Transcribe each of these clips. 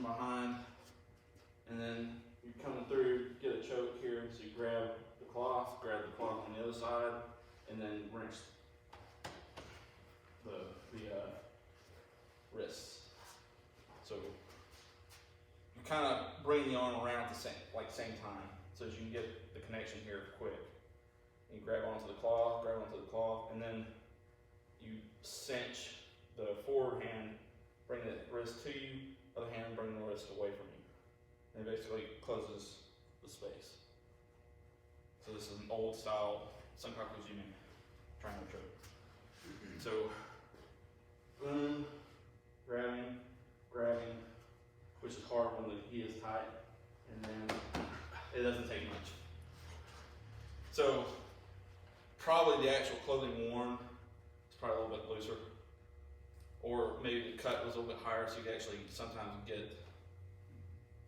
from behind, and then you're coming through, get a choke here, so you grab the cloth on the other side, and then wrench the wrists. So you kind of bring the arm around at the same time, so that you can get the connection here quick. You grab onto the cloth, and then you cinch the forward hand, bring the wrist to you, other hand bring the wrist away from you. And it basically closes the space. So this is an old style Senkaku Jime triangle choke. So boom, grabbing, which is hard when the gi is tight, and then it doesn't take much. So probably the actual clothing worn is probably a little bit looser, or maybe the cut was a little bit higher, so you could actually sometimes get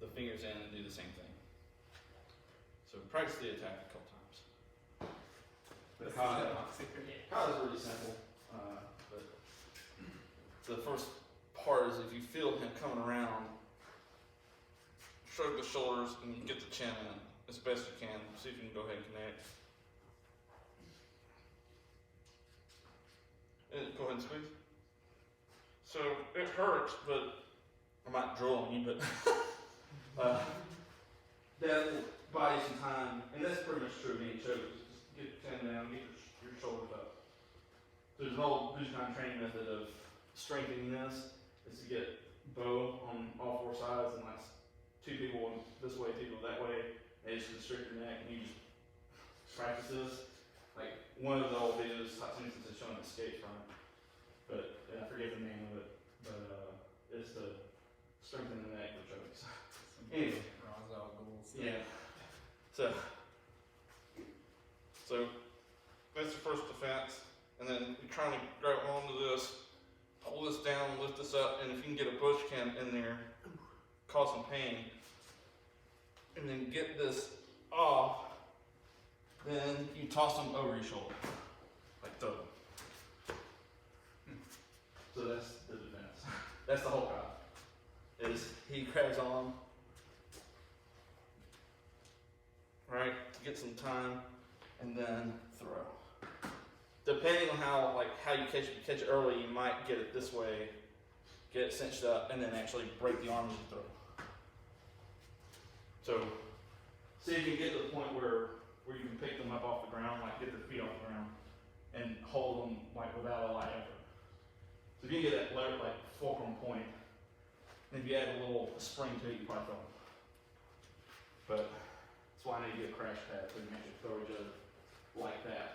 the fingers in and do the same thing. So practice the attack a couple times. The kata is really simple, but the first part is if you feel him coming around, shrug the shoulders and you get the chin in as best you can. See if you can go ahead and connect. And go ahead and squeeze. So it hurts, but I'm not drilling you, but that will buy you some time, and that's pretty much true of any choke. Just get your chin down, get your shoulders up. So there's a whole Bujinkan training method of strengthening this is to get bow on all four sides, and like two people this way, two people that way. They just constrict your neck, and you just practice this. Like one of the old videos, for instance, is showing escape from it, but I forget the name of it. But it's to strengthen the neck for chokes. Anyway, yeah. So that's the first defense, and then you're trying to grab onto this, pull this down, lift this up, and if you can get a Bujinkan in there, cause some pain, and then get this off, then you toss them over your shoulder, like throw them. So that's the defense. That's the whole kata. Is he grabs on, right, to get some time, and then throw. Depending on how you catch it early, you might get it this way, get it cinched up, and then actually break the arm as you throw. So see if you can get to the point where you can pick them up off the ground, like get their feet off the ground, and hold them like without a light effort. So if you can get that lever, like fulcrum point, and if you add a little spring to it, you probably throw them. But that's why I need to get a crash pad so you can actually throw each other like that.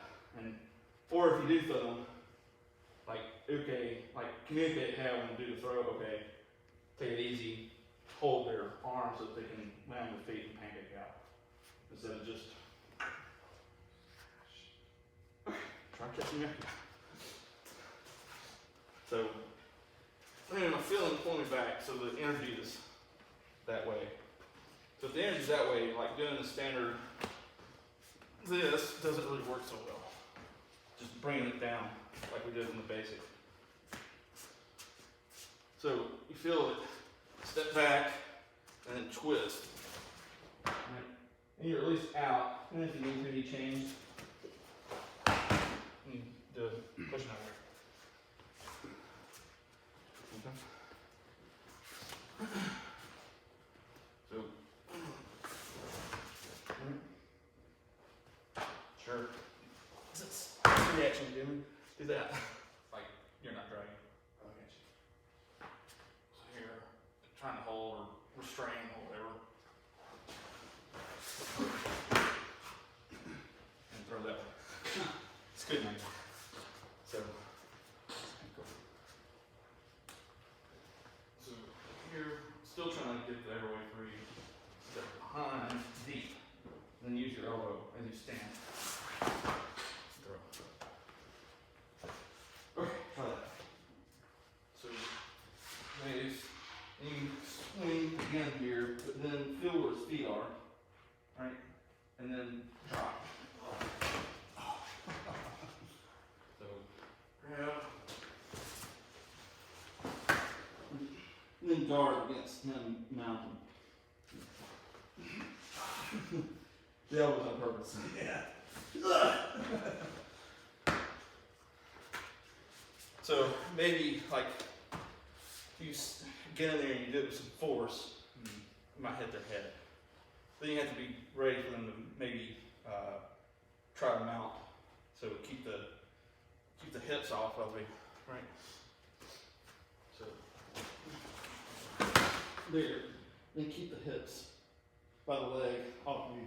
Or if you do throw them, communicate how when you do the throw, okay, take it easy, hold their arms so that they can land their feet and pancake out. Instead of just, try Ketsumyaku. So, anyway, my feeling pull me back so the energy is that way. So if the energy is that way, like doing the standard, this doesn't really work so well. Just bringing it down like we did in the basic. So you feel it, step back, and then twist. Right. And you're at least out, and if you need to be changed, you do pushing out there. Okay. So, sure. Reaction, do that. Like you're not dragging. Okay. So here, trying to hold or restrain or whatever. And throw that one. It's good, man. So here, still trying to get the airway free. Step behind, deep. Then use your elbow as you stand. Okay, try that. So, raise, and you swing again here, but then feel where his feet are, right? And then drop. So, grab. and then guard against him mounting. The elbow's on purpose. Yeah. So maybe like you get in there and you do it with some force, you might hit their head. Then you have to be ready for them to maybe try to mount. So keep the hips off of me, right? So there. Then keep the hips by the leg off of you.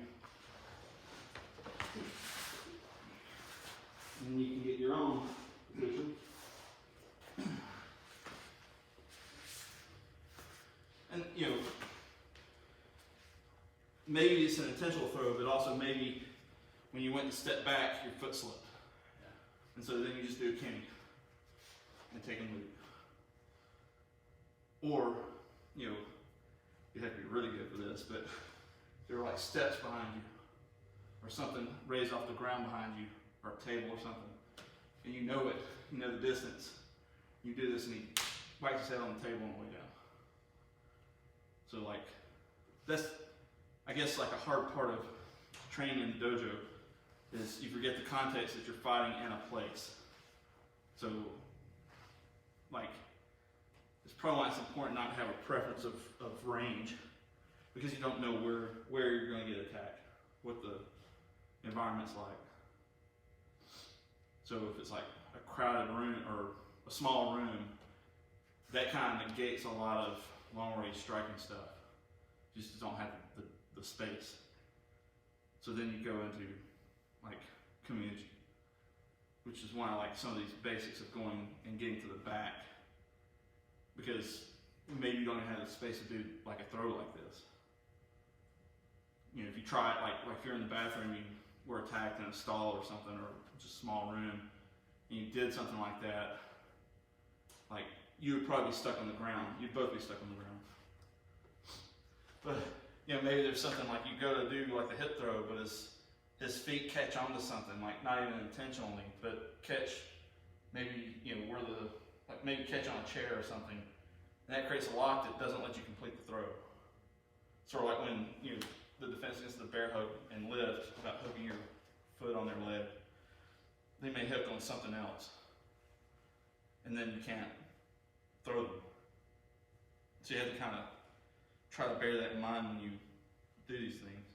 And you can get your own position. And maybe it's an intentional throw, but also maybe when you went to step back, your foot slipped. Yeah. And so then you just do a kemi and take a move. Or, you have to be really good for this, but there are like steps behind you, or something raised off the ground behind you, or a table or something, and you know it, you know the distance. You do this and he bites his head on the table on the way down. So like, that's, I guess, like a hard part of training in the dojo is you forget the context that you're fighting in a place. So like, it's probably why it's important not to have a preference of range, because you don't know where you're going to get attacked, what the environment's like. So if it's like a crowded room or a small room, that kind of negates a lot of long-range striking stuff. You just don't have the space. So then you go into like community, which is why I like some of these basics of going and getting to the back, because maybe you don't even have the space to do like a throw like this. If you try it, like if you're in the bathroom, you were attacked in a stall or something, or just a small room, and you did something like that, like you would probably be stuck on the ground. You'd both be stuck on the ground. But maybe there's something like you go to do like the hip throw, but his feet catch onto something, like not even intentionally, but catch maybe maybe catch on a chair or something, and that creates a lock that doesn't let you complete the throw. Sort of like when the defense against the bear hug and lift, about hooking your foot on their leg. They may hook on something else, and then you can't throw them. So you have to kind of try to bear that in mind when you do these things.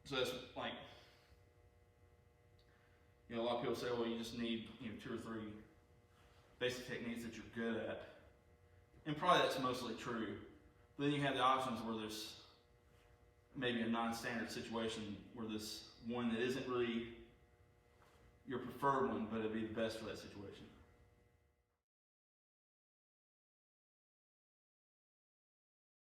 So that's like, a lot of people say, well, you just need 2 or 3 basic techniques that you're good at, and probably that's mostly true. But then you have the options where there's maybe a non-standard situation where this one that isn't really your preferred one, but it'd be the best for that situation.